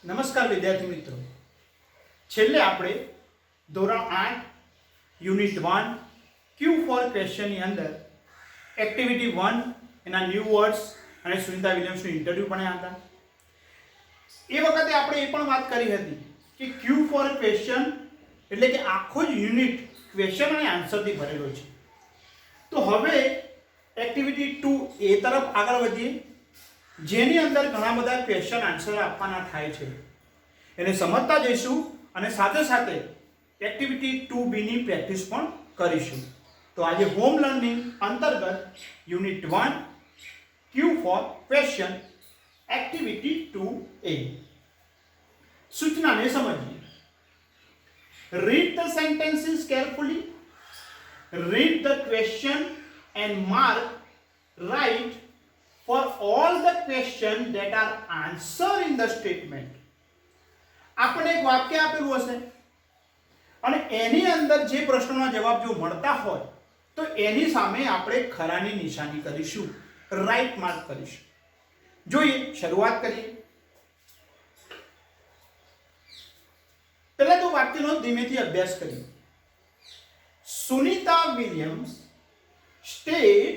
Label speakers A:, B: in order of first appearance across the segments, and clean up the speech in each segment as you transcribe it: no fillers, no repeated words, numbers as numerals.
A: નમસ્કાર વિદ્યાર્થી મિત્રો, છેલ્લે આપણે ધોરણ 8 યુનિટ 1 Q4 ક્વેશ્ચનની અંદર એક્ટિવિટી 1 એના ન્યૂ વર્ડ્સ અને સુનિતા વિલિયમ્સનું ઇન્ટરવ્યુ ભણ્યા હતા. એ વખતે આપણે એ પણ વાત કરી હતી કે Q4 ક્વેશ્ચન એટલે કે આખો જ યુનિટ ક્વેશ્ચન અને આન્સરથી ભરેલો છે. તો હવે એક્ટિવિટી 2A તરફ આગળ વધીએ, જેની અંદર ઘણા બધા ક્વેશ્ચન આન્સર આપવાના થાય છે. એને સમજતા જઈશું અને સાથે સાથે એક્ટિવિટી 2B ની પ્રેક્ટિસ પણ કરીશું. તો આજે હોમ લર્નિંગ અંતર્ગત unit 1 Q4 question activity 2A સૂચનાને સમજીએ. Read the sentences carefully. Read the question and mark right for all the questions that are answered in the statement. આપણે એક વાક્ય આપેલું હશે અને એની અંદર જે પ્રશ્નોના જવાબ જો મળતા હોય તો એની સામે આપણે ખરાની નિશાની કરીશું, રાઈટ માર્ક કરીશું. જોઈએ, શરૂઆત કરીએ. પહેલા તો વાક્યનો ધીમેથી અભ્યાસ કરીએ. Sunita Williams stayed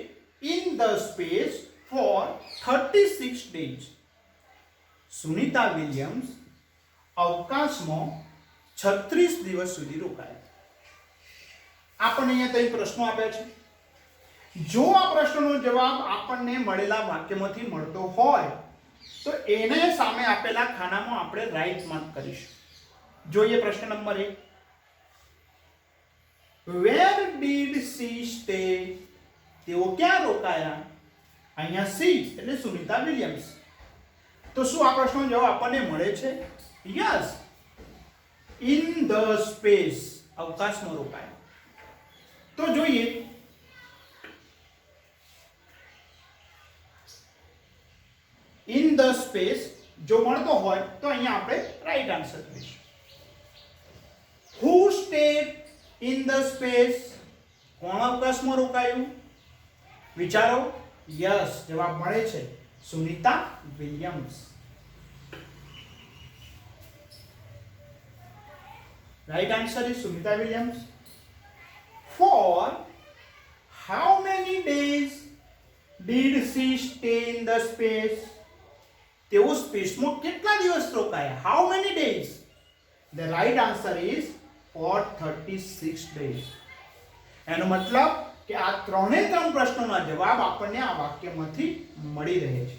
A: in the space for 36 days. Sunita Williams અવકાશમાં 36 દિવસ સુધી રોકાયા. આપણને અહીંયા ત્રણ પ્રશ્નો આપ્યા છે. જો આ પ્રશ્નનો જવાબ આપણને મળેલા વાક્યમાંથી મળતો હોય તો એને સામે આપેલા ખાનામાં આપણે રાઈટ માર્ક કરીશું. જોઈએ પ્રશ્ન number 1. Where did she stay? તેઓ ક્યાં રોકાયા? અહીંયા સી એટલે સુનિતા વિલિયમ્સ. તો શું આ પ્રશ્નનો જવાબ આપણને મળે છે? યસ, ઇન ધ સ્પેસ, અવકાશમાં રોકાયા. તો જોઈએ, ઇન ધ સ્પેસ જો મળતો હોય તો અહીંયા આપણે રાઈટ આન્સર કરીશું. Who stayed in the space? કોણ અવકાશમાં રોકાયું? વિચારો. યસ, જવાબ મળે છે Sunita Williams. Right answer is Sunita Williams. For how many days did she stay in the space? તેઓ સ્પેસમાં કેટલા દિવસ રોકાયા? How many days? The right answer is for 36 days. એનો મતલબ કે આ ત્રણે ત્રણ પ્રશ્નોના જવાબ આપણને આ વાક્યમાંથી મળી રહે છે.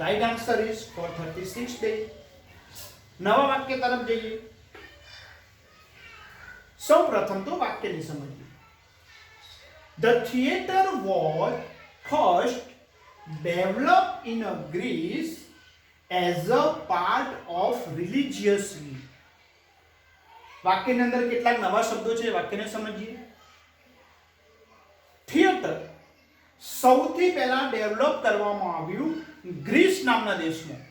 A: Right answer is four 36 days. નવા વાક્ય તરફ જઈએ. સૌ પ્રથમ તો વાક્યને સમજીએ. The theater was first developed in Greece as a part of religious week. વાક્યની અંદર કેટલાક નવા શબ્દો છે, વાક્યને સમજીએ. થિયેટર સૌથી પહેલા ડેવલપ કરવામાં આવ્યું ગ્રીસ નામના દેશમાં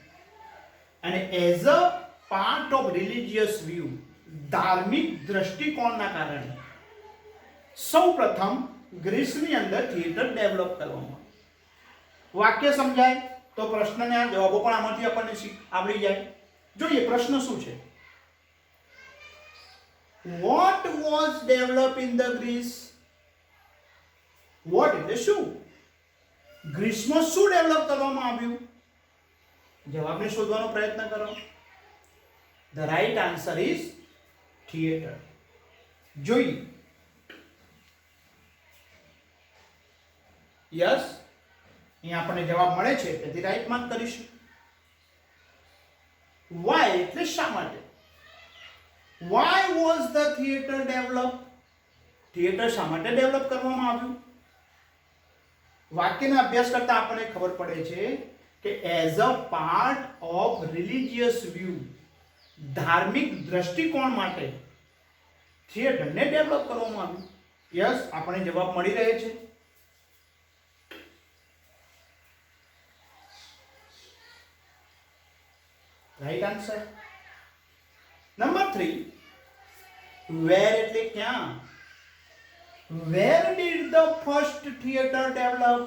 A: અને as a part of religious view, ધાર્મિક દ્રષ્ટિકોણના કારણે સૌપ્રથમ ગ્રીસની અંદર થિયેટર ડેવલપ કરવામાં. વાક્ય સમજાય તો પ્રશ્નના જવાબો પણ આમાંથી આપણને આવડી જાય. જોઈએ પ્રશ્ન શું છે. What was developed in the Greece? What એટલે શું? ગ્રીસમાં શું ડેવલપ કરવામાં આવ્યું? જવાબને શોધવાનો પ્રયત્ન કરો. The right answer is theater. જોઈએ. યસ, અહીંયા આપણને જવાબ મળે છે તેથી રાઈટ માર્ક કરીશું. Why એટલે શા માટે? Why was the theater developed? Theatre શા માટે ડેવલપ કરવામાં આવ્યું? વાક્યના અભ્યાસ કરતા આપણને ખબર પડે છે કે as a part of religious view, ધાર્મિક દ્રષ્ટિકોણ માટે થિયેટરને ડેવલપ કરવામાં આવ્યું. યસ, આપણને જવાબ મળી રહે છે. Right answer. નંબર 3. વેર એટલે ક્યાં? Where did the first theater develop?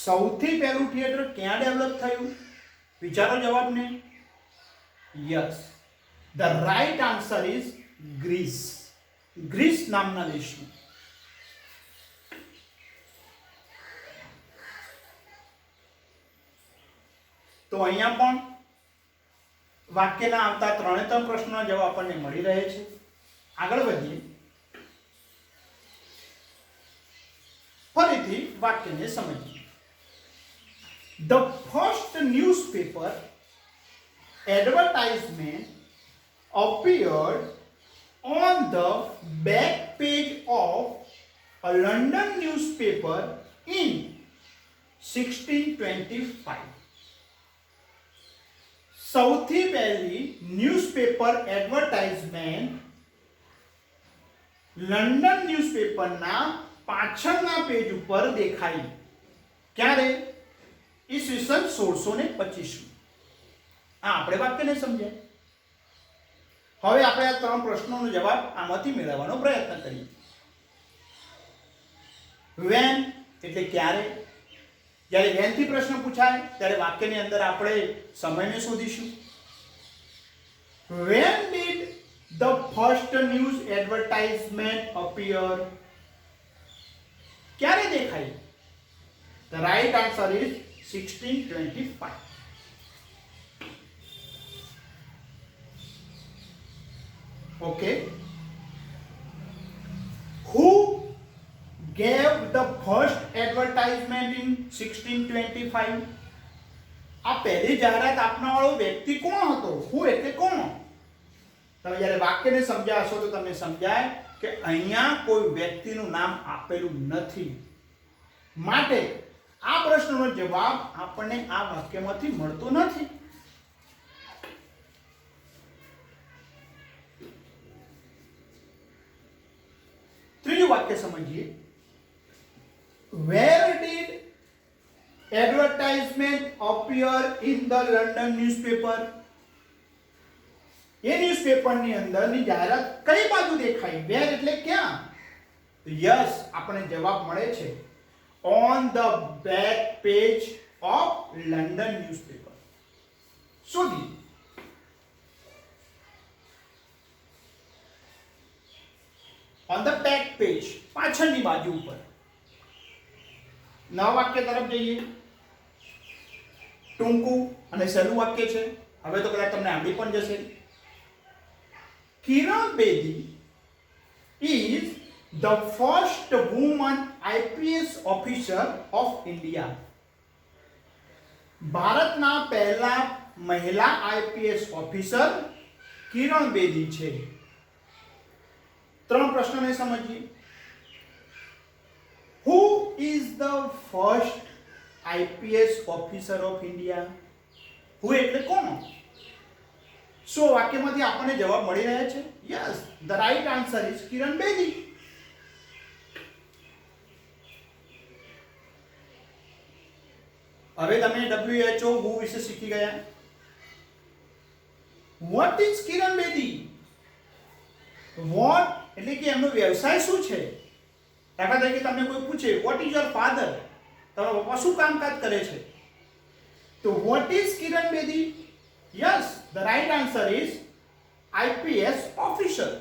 A: સૌથી પહેલું થિયેટર ક્યાં ડેવલપ થયું? વિચારો જવાબને. Yes, the right answer is Greece. Greece નામના દેશમાં. તો અહીંયા પણ વાક્યના આવતા ત્રણે ત્રણ પ્રશ્નોના જવાબ આપણને મળી રહે છે. આગળ વધીએ. ફરીથી વાક્યને સમજીએ. The first newspaper advertisement appeared on the back page of a London newspaper in 1625. સૌથી પહેલી ન્યૂઝપેપર એડવર્ટાઇઝમેન્ટ લંડન ન્યૂઝપેપરના પાછળના પેજ ઉપર દેખાઈ. ક્યારે? ઈસવીસન 1625. આ આપણે વાક્યને સમજ્યા. હવે આપણે આ ત્રણ પ્રશ્નોનો જવાબ આમાંથી મેળવવાનો પ્રયત્ન કરીએ. વેન એટલે ક્યારે. જ્યારે વેન થી પ્રશ્ન પૂછાય ત્યારે વાક્યની અંદર આપણે સમયને શોધીશું. When did the first news advertisement appear? ક્યારે દેખાઈ? The right answer is 1625. Okay. Who gave the first advertisement in 1625? આ પહેલી જાહેરાત આપનાર વાળો વ્યક્તિ કોણ હતો? Who એટલે કોણ? તમે જ્યારે વાક્યને સમજ્યા હશો તો તમને સમજાય કે અહીંયા કોઈ વ્યક્તિનું નામ આપેલું નથી. માટે આ પ્રશ્નનો જવાબ આપણને આ વાક્યમાંથી મળતો નથી. ત્રીજું વાક્ય સમજીએ. Where did advertisement appear in the London newspaper? એ ન્યૂઝપેપરની અંદરની જાહેરાત કઈ બાજુ દેખાઈ? વેર એટલે ક્યાં? યસ, આપણને જવાબ મળે છે on the back page of London newspaper. શોધી. on the back page, પાછળની બાજુ ઉપર. નવા વાક્ય તરફ જઈએ. ટૂંકું અને સહેલું વાક્ય છે. હવે તો કદાચ તમને આવડી પણ જશે. Kiran Bedi is the first woman IPS officer of India. ભારતના પહેલા મહિલા IPS ઓફિસર કિરણ બેદી છે. ત્રણ પ્રશ્નોને સમજીએ. Who is the first IPS officer of India? Who એટલે કોણ? સો વાક્યમાંથી આપણને જવાબ મળી રહ્યા છે. Yes, the right answer is Kiran Bedi. હવે તમે WHO WHO વિશે શીખી ગયા. What is Kiran Bedi? What એટલે કે એમનો વ્યવસાય શું છે? દાખલા તરીકે તમને કોઈ પૂછે વોટ ઇઝ યોર ફાધર, તમારા પપ્પા શું કામકાજ કરે છે? તો vote is Kiran Bedi? Yes, the right answer is IPS officer.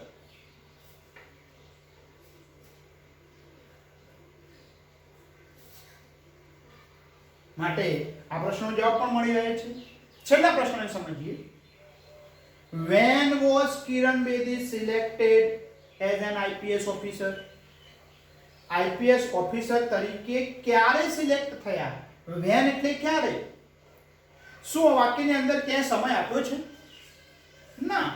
A: માટે આ પ્રશ્નનો જવાબ પણ મળી રહે છે. છેલ્લા પ્રશ્નને સમજીએ. When was Kiran Bedi selected as an IPS officer? IPS officer તરીકે ક્યારે સિલેક્ટ થયા? When એટલે ક્યારે? શું વાક્યની અંદર ક્યાં સમય આપ્યો છે? ના.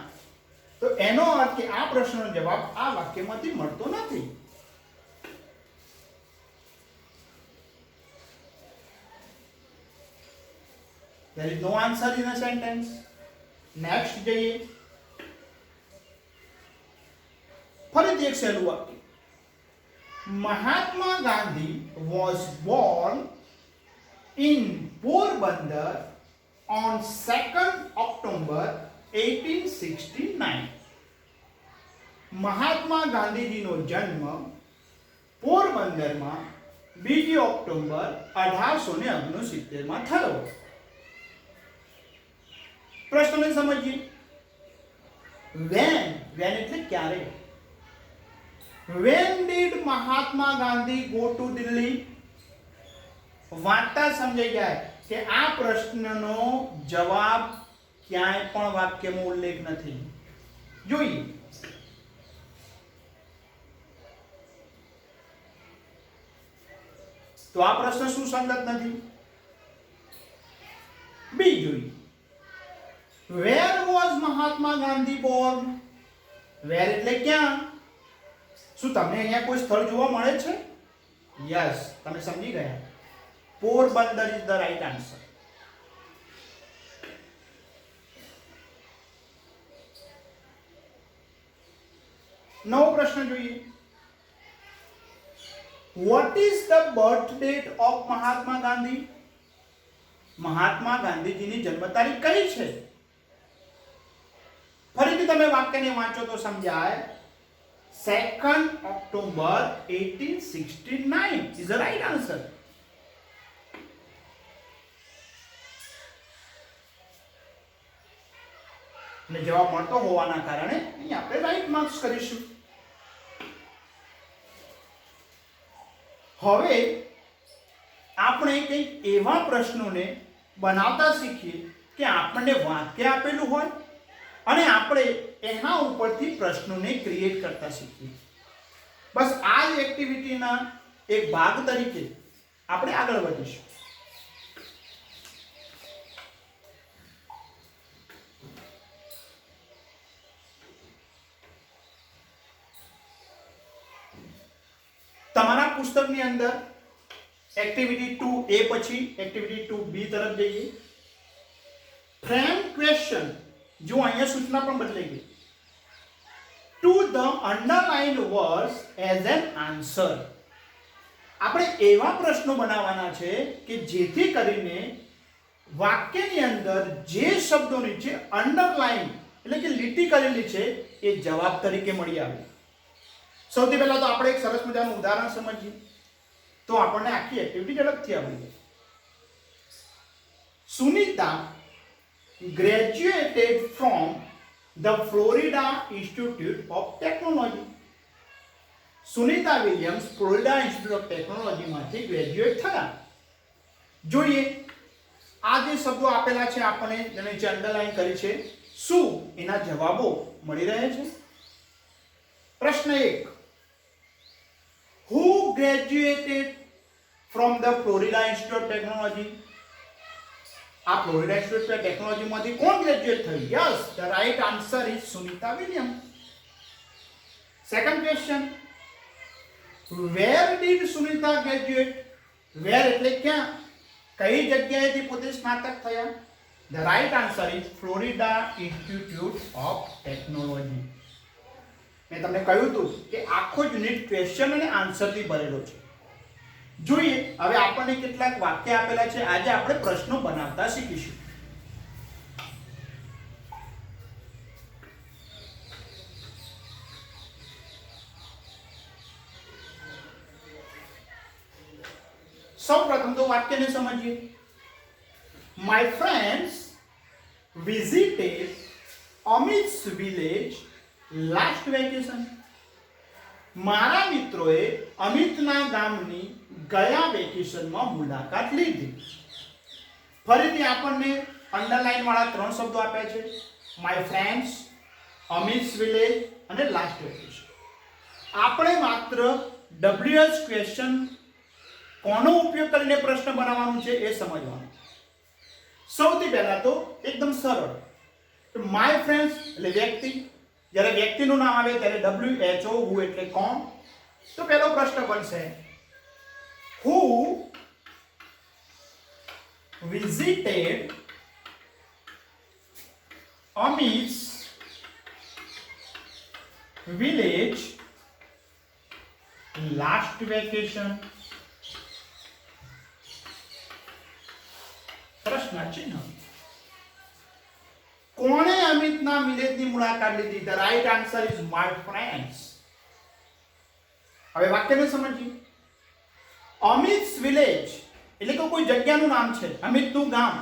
A: તો એનો અર્થ કે આ પ્રશ્નનો જવાબ આ વાક્યમાંથી મળતો નથી. There is no answer in a sentence. Next જઈએ. ફરીથી એક સહેલું વાક્ય. Mahatma Gandhi was born in Porbandar on 2nd October 1869. મહાત્મા ગાંધીજીનો જન્મ પોરબંદરમાં 2 ઓક્ટોબર 1869 માં થયો. પ્રશ્નને સમજીએ. when એટલે ક્યારે. when did Mahatma Gandhi go to Delhi? વાંચતા સમજાઈ જાય કે આ પ્રશ્નનો જવાબ ક્યાંય પણ વાક્યમાં ઉલ્લેખ નથી. જોઈએ. તો આ પ્રશ્ન સુસંગત નથી. બી જોઈએ. where was Mahatma Gandhi born? where એટલે ક્યાં? શું તમને અહીંયા કોઈ સ્થળ જોવા મળે છે? યસ, તમે સમજી ગયા. Porbandar is the right answer. નવો પ્રશ્ન જોઈએ. What is the birth date of Mahatma Gandhi? મહાત્મા ગાંધીજીની જન્મ તારીખ કઈ છે? ફરીથી તમે વાક્યને વાંચો તો સમજાય. 2nd October 1869 is the right answer. ને જવાબ મળતો હોવાના કારણે અહીં આપણે રાઈટ માર્ક્સ કરીશું. હવે આપણે કંઈક એવા પ્રશ્નોને બનાવતા શીખીએ કે આપણને વાક્ય આપેલું હોય અને આપણે એના ઉપરથી પ્રશ્નોને ક્રિએટ કરતા શીખીએ. બસ આ જ એક્ટિવિટીના એક ભાગ તરીકે આપણે આગળ વધીશું. તમારા પુસ્તકની અંદર એક્ટિવિટી 2A પછી એક્ટિવિટી 2B તરફ જઈએ. ફ્રેમ ક્વેશ્ચન, જો અહીંયા સૂચના પણ બદલાઈ ગઈ. To the underlined words as an answer. આપણે એવા પ્રશ્નો બનાવવાના છે કે જેથી કરીને વાક્યની અંદર જે શબ્દો નીચે અંડરલાઇન એટલે કે લીટી કરેલી છે એ જવાબ તરીકે મળી આવે. સૌથી પહેલા તો આપણે એક સરસ મજાનું ઉદાહરણ સમજીએ તો આપણને આખી એક્ટિવિટી ઝડપથી આવડી જાય. Sunita graduated from the Florida Institute of Technology. Sunita Williams Florida Institute of Technology માંથી ગ્રેજ્યુએટ થયા. જોઈએ આ જે શબ્દો આપેલા છે આપણે જેને નીચે અંડરલાઈન કરી છે, શું એના જવાબો મળી રહે છે? પ્રશ્ન 1. Who graduated from the Florida Institute of Technology? આ ફ્લોરિડા ઇન્સ્ટિટ્યૂટ ઓફ ટેકનોલોજી માંથી કોણ ગ્રેજ્યુએટ થયું? Yes, the right answer is Sunita Williams. Second question. Where did Sunita graduate? Where એટલે ક્યાં, કઈ જગ્યાએથી પોતે સ્નાતક થયા? The right answer is Florida Institute of Technology. મેં તમને કહ્યું હતું કે આખો યુનિટ ક્વેશ્ચન અને આન્સરથી ભરેલો છે. જોઈએ હવે આપણને કેટલાક વાક્ય આપેલા છે. આજે આપણે પ્રશ્નો બનાવતા શીખીશું. સૌપ્રથમ તો વાક્યને સમજીએ. My friends visited Amit's village last vacation. મારા મિત્રોએ અમિતના ગામની ગયા વેકેશનમાં મુલાકાત લીધી. ફરીથી આપણને અંડરલાઈન વાળા 3 શબ્દો આપ્યા છે. માય ફ્રેન્ડ્સ, અમિત્સ વિલેજ અને લાસ્ટ વેકેશન. આપણે માત્ર WH ક્વેશ્ચન કોનો ઉપયોગ કરીને પ્રશ્ન બનાવવાનું છે એ સમજવાનું. સૌથી પહેલા તો એકદમ સરળ. માય ફ્રેન્ડ્સ એટલે વ્યક્તિ, જ્યારે વ્યક્તિનું નામ આવે ત્યારે WHO હુ એટલે કોણ. તો પહેલો પ્રશ્ન બનશે who visited Amit's village last vacation. પ્રશ્ન ચિહ્ન. કોણે અમિતના વિલેજની મુલાકાત લીધી? The right answer is my friends. હવે વાક્યને સમજીએ. અમિત્સ વિલેજ એટલે કે કોઈ જગ્યાનું નામ છે, અમિતનું ગામ.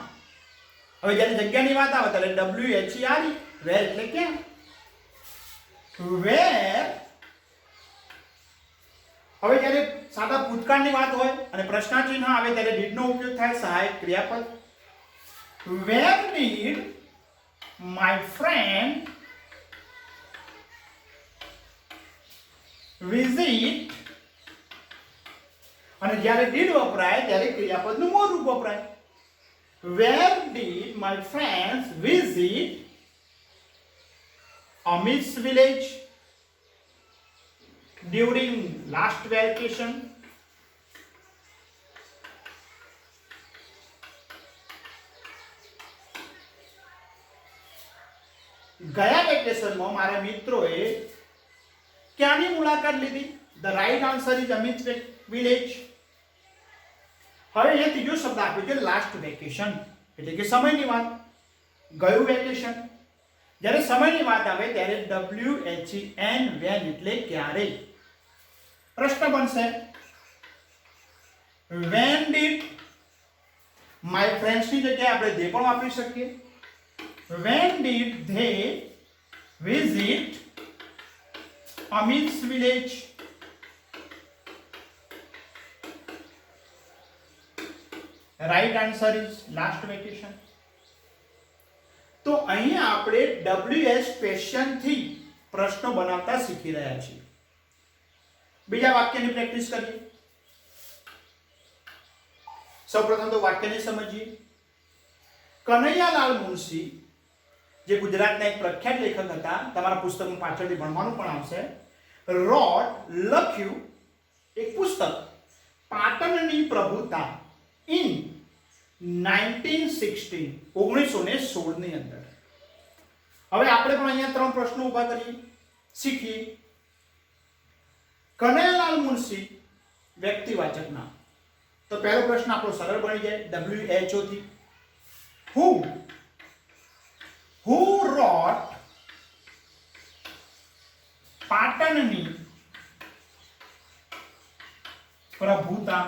A: હવે જ્યારે જગ્યાની વાત આવે ત્યારે WHERE, વેર એટલે ક્યાં. વેર હવે જ્યારે સાદા ભૂતકાળની વાત હોય અને પ્રશ્નાચિહ્ન આવે ત્યારે did નો ઉપયોગ થાય, સહાયક ક્રિયાપદ. Where did my friend visit? અને જ્યારે did વપરાય ત્યારે ક્રિયાપદનું મૂળ રૂપ વપરાય. Where did my friends visit Amit's village during last vacation? ગયા વેકેશનમાં મારા મિત્રોએ ક્યાંની મુલાકાત લીધી? The right answer is Amit's village. હવે એ ત્રીજો શબ્દ આપ્યો છે લાસ્ટ વેકેશન, એટલે કે સમયની વાત, ગયું વેકેશન. જ્યારે સમયની વાત આવે ત્યારે WHEN, when એટલે ક્યારે. પ્રશ્ન બનશે when did my friends ની જગ્યાએ આપણે they પણ વાપરી શકીએ. When did they visit Amit's village? Right answer is last vacation. તો અહીંયા આપણે WH ક્વેશ્ચન થી પ્રશ્નો બનાવતા શીખી રહ્યા છીએ. બીજા વાક્યની પ્રેક્ટિસ કરીએ. સૌપ્રથમ તો વાક્યને સમજીએ. કનૈયાલાલ મુનશી, જે ગુજરાતના એક પ્રખ્યાત લેખક હતા, તમારા પુસ્તકનું પાછળથી ભણવાનું પણ આવશે, રોટ લખ્યું એક પુસ્તક પાટણની પ્રભુતા ઇન 1916 ની અંદર. હવે આપણે પણ અહીંયા ત્રણ પ્રશ્નો ઊભા કરીએ, શીખીએ. કનૈયાલાલ મુનશી વ્યક્તિવાચક નામ, તો પહેલો પ્રશ્ન આપણો સરળ બની જાય WHO થી. Who wrote પાટણની પ્રભુતા?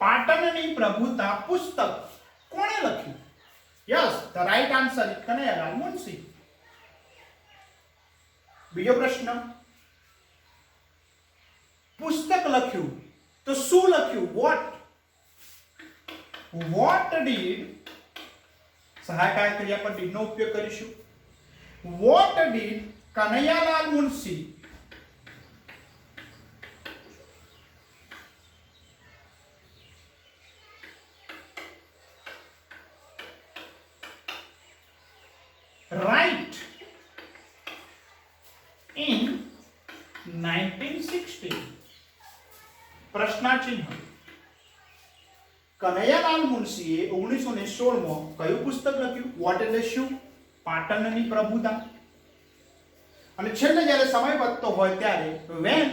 A: પાટણની પ્રભુતા પુસ્તક કોણે લખ્યું? Yes, the right answer is Kanaiyalal Munshi. બીજો પ્રશ્ન, પુસ્તક લખ્યું તો શું લખ્યું? What did, સહાયક ક્રિયાપદ did નો ઉપયોગ કરીશું. What did Kanaiyalal Munshi write in 1916? પ્રશ્નાચિહ્ન. Kanaiyalal મુનશીએ 1916 માં કયું પુસ્તક લખ્યું? વોટ એટલે શું? પાટણની પ્રભુતા. અને છેલ્લે જ્યારે સમય વધતો હોય ત્યારે when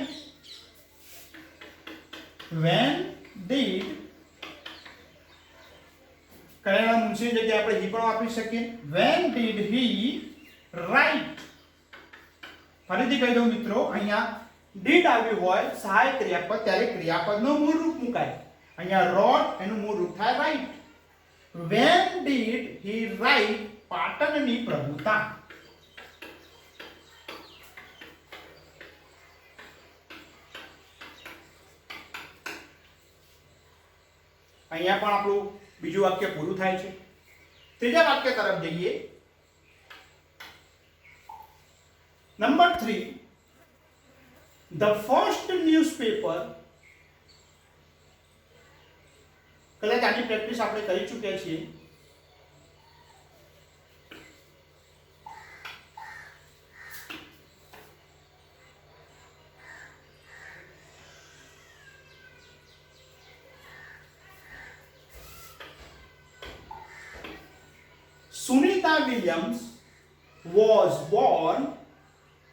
A: did, કનૈયાલાલ મુનશીની જગ્યાએ આપણે he પણ વાપરી શકીએ. when did he write? ફરીથી કહી દઉં મિત્રો, અહીંયા did આવ્યું હોય સહાયક ક્રિયાપદ ત્યારે ક્રિયાપદનું મૂળ રૂપ મુકાય. અહીંયા wrote એનું મૂળ રૂપ થાય write. when did he write પાટણની પ્રભુતા? અહીંયા પણ આપણું બીજું વાક્ય પૂરું થાય છે. ત્રીજા વાક્ય તરફ જઈએ. Number 3, the first newspaper. કદાચ આની પ્રેક્ટિસ આપણે કરી ચૂક્યા છીએ. Sunita Williams was born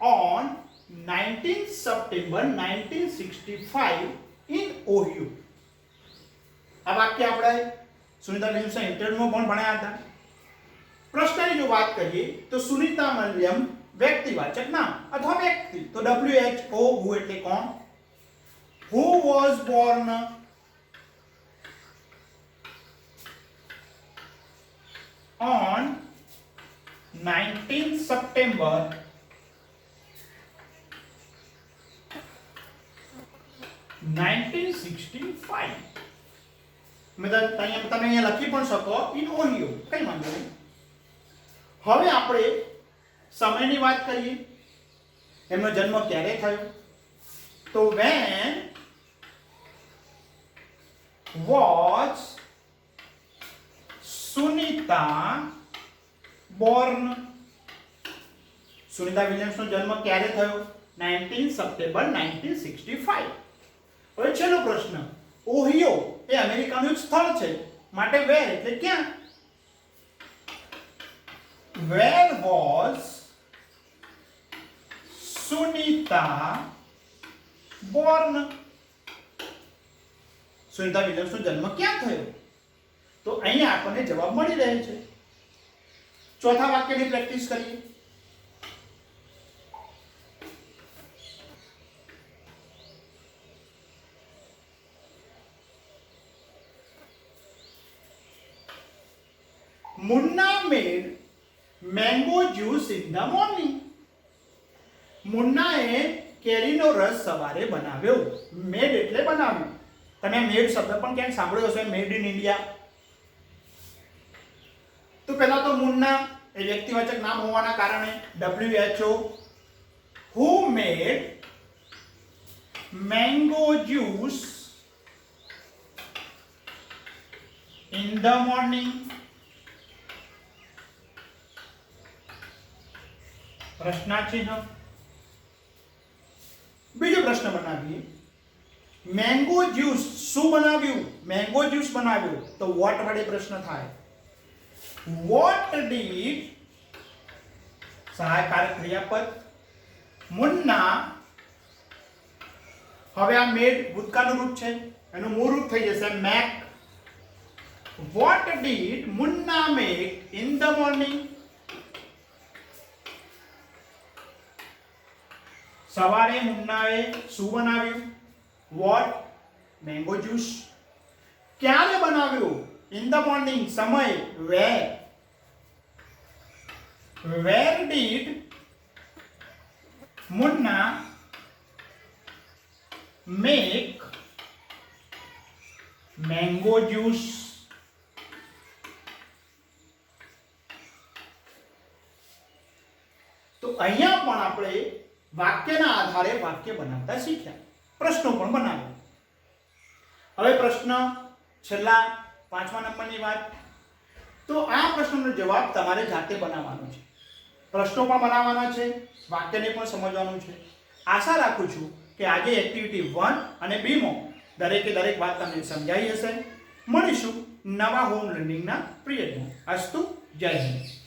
A: on 19th September 1965 in Ohio. આ વાક્ય આપણે સુનિતા વિલિયમ્સના ઇન્ટરવ્યુમાં પણ ભણ્યા હતા. પ્રશ્નની જો વાત કરીએ તો સુનિતા વિલિયમ વ્યક્તિવાચક નામ અથવા વ્યક્તિ. તો WHO who એટલે કોણ? Who was born on 19 September 1965. તમે અહીંયા લખી પણ શકો ઇન ઓહિયો, કઈ વાંધો નહીં. હવે આપણે સમયની વાત કરીએ. એમનો જન્મ ક્યારે થયો? તો when was Sunita born? Sunita વિલિયમ્સનો જન્મ ક્યારે થયો? 19 સપ્ટેમ્બર 1965. હવે છેલ્લો પ્રશ્ન. ઓહિયો એ અમેરિકાનું એક સ્થળ છે, માટે વેર એટલે ક્યાં? Where was Sunita born? Sunita વિલિયમ્સનો જન્મ ક્યાં થયો? તો અહીંયા આપણને જવાબ મળી રહે છે. ચોથા વાક્યની પ્રેક્ટિસ કરીએ. Munna made mango juice in the morning. મુન્નાએ કેરીનો રસ સવારે બનાવ્યો. મેડ એટલે બનાવ્યું. તમે મેડ શબ્દ પણ ક્યાંક સાંભળ્યો હશે, મેડ ઇન ઇન્ડિયા. તો પહેલા તો મુન્ના એ વ્યક્તિવાચક નામ હોવાના કારણે WHO who made mango juice in the morning. પ્રશ્નાચિહ્ન. બીજો પ્રશ્ન બનાવીએ. મેંગો જ્યુસ શું બનાવ્યું? મેંગો જ્યુસ બનાવ્યું. તો વોટ વડે પ્રશ્ન થાય. વોટ ડીડ સહાયકારક ક્રિયાપદ મુન્ના. હવે આ મેડ ભૂતકાળનું રૂપ છે, એનું મૂળ રૂપ થઈ જશે make. What did Munna make in the morning? સવારે મુન્નાએ શું બનાવ્યું? વોટ? Mango juice. ક્યારે બનાવ્યું? In the morning. સમય? Where. Where did Munna make mango juice? તો અહીંયા પણ આપણે વાક્યના આધારે વાક્ય બનાવતા શીખ્યા, પ્રશ્નો પણ બનાવ્યા. હવે પ્રશ્ન છેલ્લા 5મા નંબરની વાત. તો આ પ્રશ્નનો જવાબ તમારે જાતે બનાવવાનો છે. પ્રશ્નો પણ બનાવવાના છે, વાક્યને પણ સમજવાનું છે. આશા રાખું છું કે આજે એક્ટિવિટી 1 અને 2 માં દરેકે દરેક વાત તમને સમજાઈ હશે. મળીશું નવા હોમ લર્નિંગના પીરિયડમાં. અસ્તુ. જય હિન્દ.